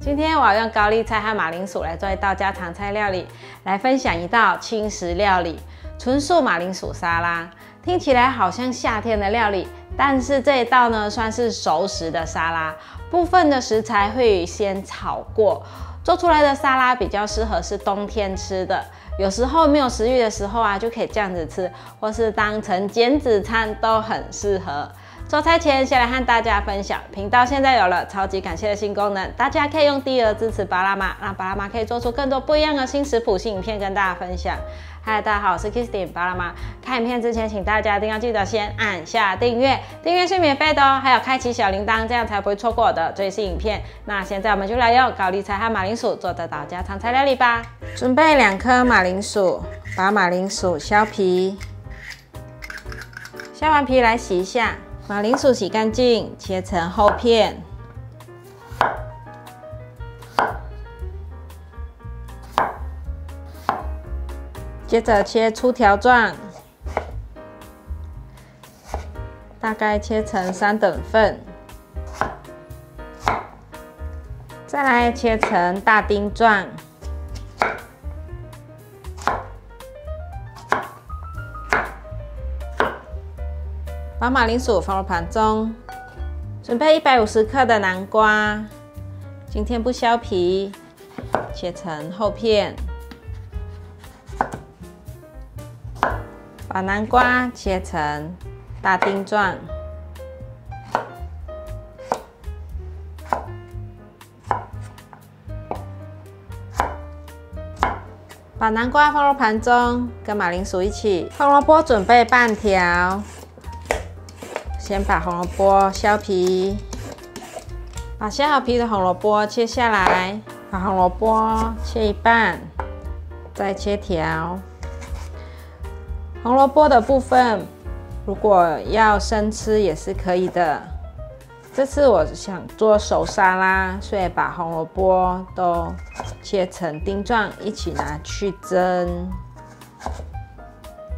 今天我要用高丽菜和马铃薯来做一道家常菜料理，来分享一道轻食料理——纯素马铃薯沙拉。听起来好像夏天的料理，但是这一道呢算是熟食的沙拉，部分的食材会先炒过，做出来的沙拉比较适合是冬天吃的。有时候没有食欲的时候啊，就可以这样子吃，或是当成减脂餐都很适合。做菜前先来和大家分享，频道现在有了超级感谢的新功能，大家可以用低额支持巴拉玛，让巴拉玛可以做出更多不一样的新食谱、新影片跟大家分享。嗨，大家好，我是 Kirsten 巴拉玛。看影片之前，请大家一定要记得先按下订阅，订阅是免费的哦，还有开启小铃铛，这样才不会错过我的最新影片。那现在我们就来用高丽菜和马铃薯做这道家常菜料理吧。准备2颗马铃薯，把马铃薯削皮，削完皮来洗一下。马铃薯洗干净，切成厚片。接着切粗条状，大概切成3等份。再来切成大丁状。把马铃薯放入盘中，准备150克的南瓜，今天不削皮，切成厚片。把南瓜切成大丁状，把南瓜放入盘中，跟马铃薯一起。红萝卜准备半条。先把红萝卜削皮，把削好皮的红萝卜切下来，把红萝卜切一半，再切条。红萝卜的部分，如果要生吃也是可以的。这次我想做熟沙拉，所以把红萝卜都切成丁状，一起拿去蒸。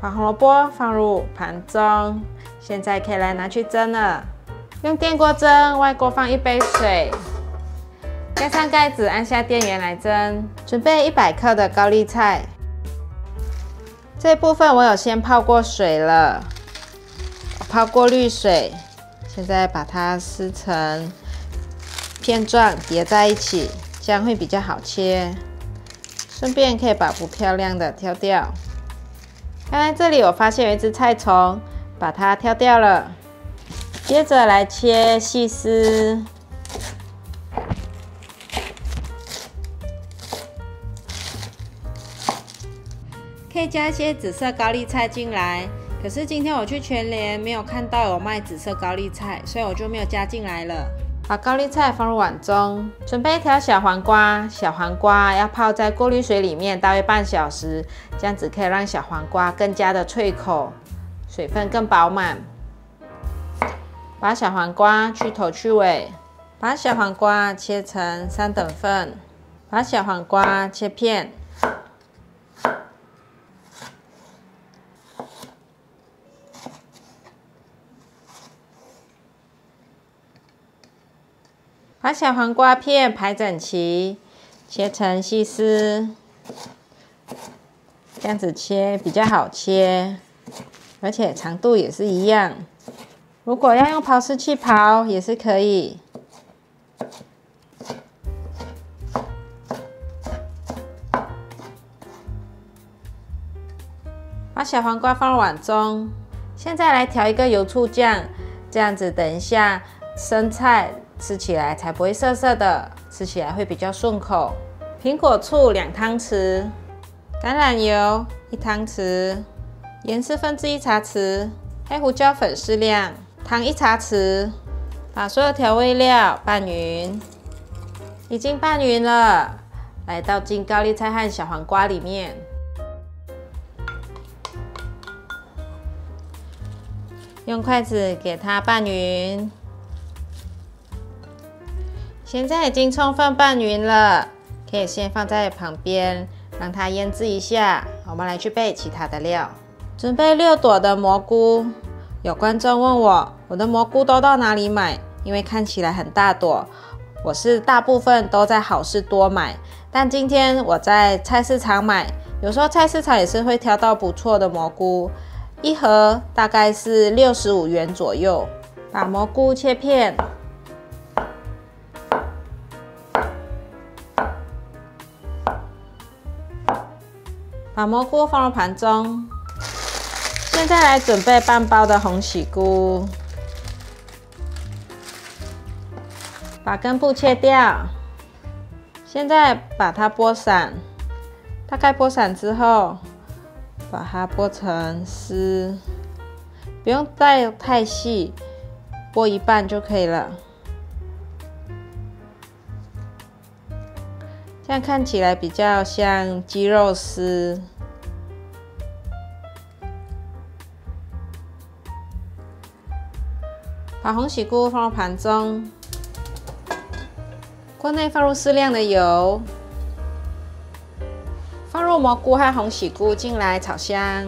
把红萝卜放入盘中。现在可以来拿去蒸了。用电锅蒸，外锅放1杯水，盖上盖子，按下电源来蒸。准备100克的高丽菜，这部分我有先泡过水了，我泡过滤水。现在把它撕成片状，叠在一起，这样会比较好切。顺便可以把不漂亮的挑掉。刚才这里我发现有一只菜虫。把它挑掉了，接着来切细丝，可以加一些紫色高丽菜进来。可是今天我去全联没有看到有卖紫色高丽菜，所以我就没有加进来了。把高丽菜放入碗中，准备1条小黄瓜。小黄瓜要泡在过滤水里面大约半小时，这样子可以让小黄瓜更加的脆口。水分更饱满。把小黄瓜去头去尾，把小黄瓜切成3等份，把小黄瓜切片，把小黄瓜片排整齐，切成细丝，这样子切比较好切。而且长度也是一样，如果要用刨丝器刨也是可以。把小黄瓜放入碗中，现在来调一个油醋酱，这样子等一下生菜吃起来才不会涩涩的，吃起来会比较顺口。苹果醋2汤匙，橄榄油1汤匙。盐1/4茶匙，黑胡椒粉适量，糖1茶匙。把所有调味料拌匀，已经拌匀了，来倒进高丽菜和小黄瓜里面，用筷子给它拌匀。现在已经充分拌匀了，可以先放在旁边，让它腌制一下。我们来去备其他的料。准备6朵的蘑菇，有观众问我的蘑菇都到哪里买？因为看起来很大朵，我是大部分都在好事多买，但今天我在菜市场买，有时候菜市场也是会挑到不错的蘑菇，一盒大概是65元左右。把蘑菇切片，把蘑菇放入盘中。现在来准备半包的红喜菇，把根部切掉。现在把它剥散，大概剥散之后，把它剥成丝，不用带太细，剥一半就可以了。这样看起来比较像鸡肉丝。把红喜菇放入盘中，锅内放入适量的油，放入蘑菇和红喜菇进来炒香，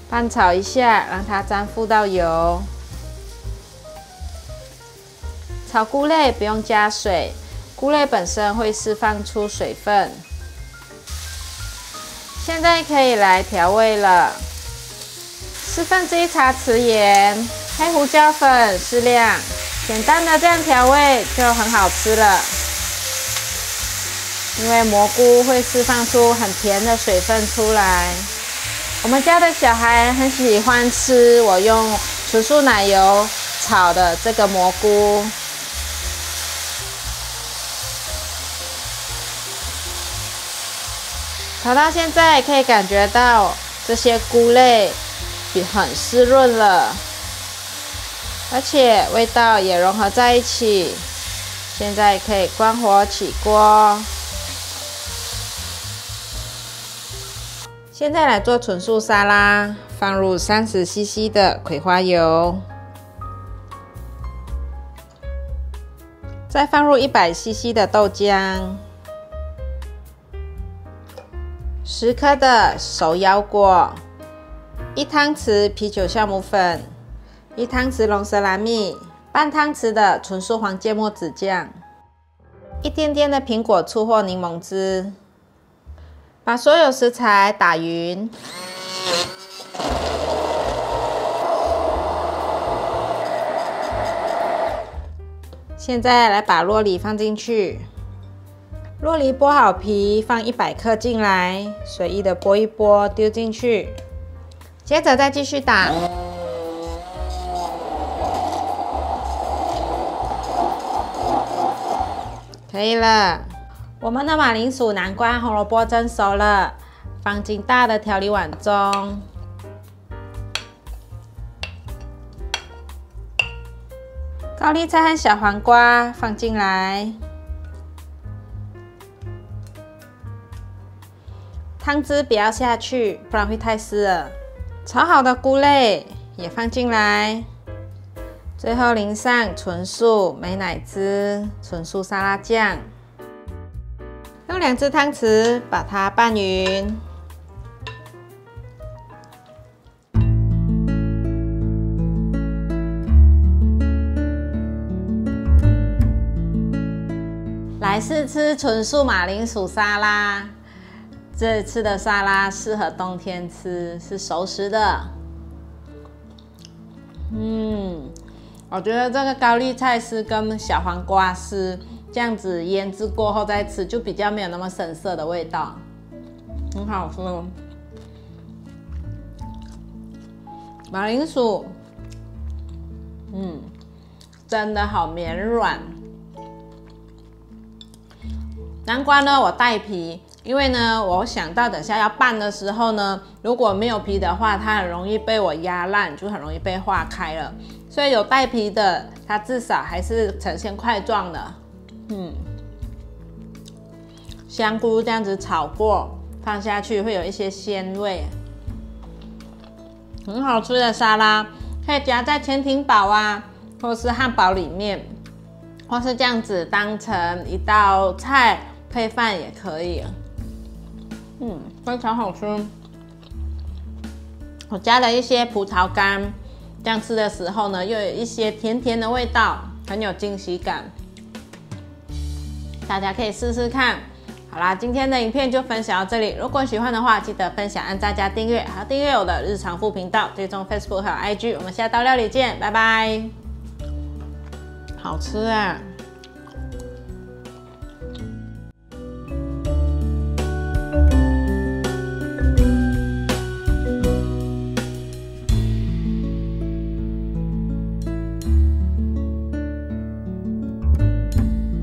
翻炒一下，让它沾附到油。炒菇类不用加水，菇类本身会释放出水分。现在可以来调味了，1/4茶匙盐。黑胡椒粉适量，简单的这样调味就很好吃了。因为蘑菇会释放出很甜的水分出来，我们家的小孩很喜欢吃我用纯素奶油炒的这个蘑菇。炒到现在可以感觉到这些菇类很湿润了。而且味道也融合在一起，现在可以关火起锅。现在来做纯素沙拉，放入30cc 的葵花油，再放入100cc 的豆浆，10颗的熟腰果，1汤匙啤酒酵母粉。1汤匙龙舌兰蜜，半汤匙的纯素黄芥末籽酱，1点点的苹果醋或柠檬汁。把所有食材打匀，现在来把酪梨放进去。酪梨剥好皮，放100克进来，随意的剥一剥，丢进去。接着再继续打。可以了，我们的马铃薯、南瓜、红萝卜蒸熟了，放进大的调理碗中。高丽菜和小黄瓜放进来，汤汁不要下去，不然会太湿了。炒好的菇类也放进来。最后淋上纯素美乃滋纯素沙拉酱，用2只汤匙把它拌匀。来试吃纯素马铃薯沙拉，这次的沙拉适合冬天吃，是熟食的。我觉得这个高丽菜丝跟小黄瓜丝这样子腌制过后再吃，就比较没有那么深色的味道，很好吃。马铃薯，真的好绵软。南瓜呢，我带皮，因为呢，我想到等下要拌的时候呢，如果没有皮的话，它很容易被我压烂，就很容易被化开了。所以有带皮的，它至少还是呈现块状的。香菇这样子炒过，放下去会有一些鲜味，很好吃的沙拉，可以夹在潜艇堡啊，或是汉堡里面，或是这样子当成一道菜配饭也可以。非常好吃。我加了一些葡萄干。这样吃的时候呢，又有一些甜甜的味道，很有惊喜感。大家可以试试看。好啦，今天的影片就分享到这里。如果喜欢的话，记得分享、按赞加订阅，还有订阅我的日常副频道，追踪 Facebook 还有 IG。我们下道料理见，拜拜。好吃啊！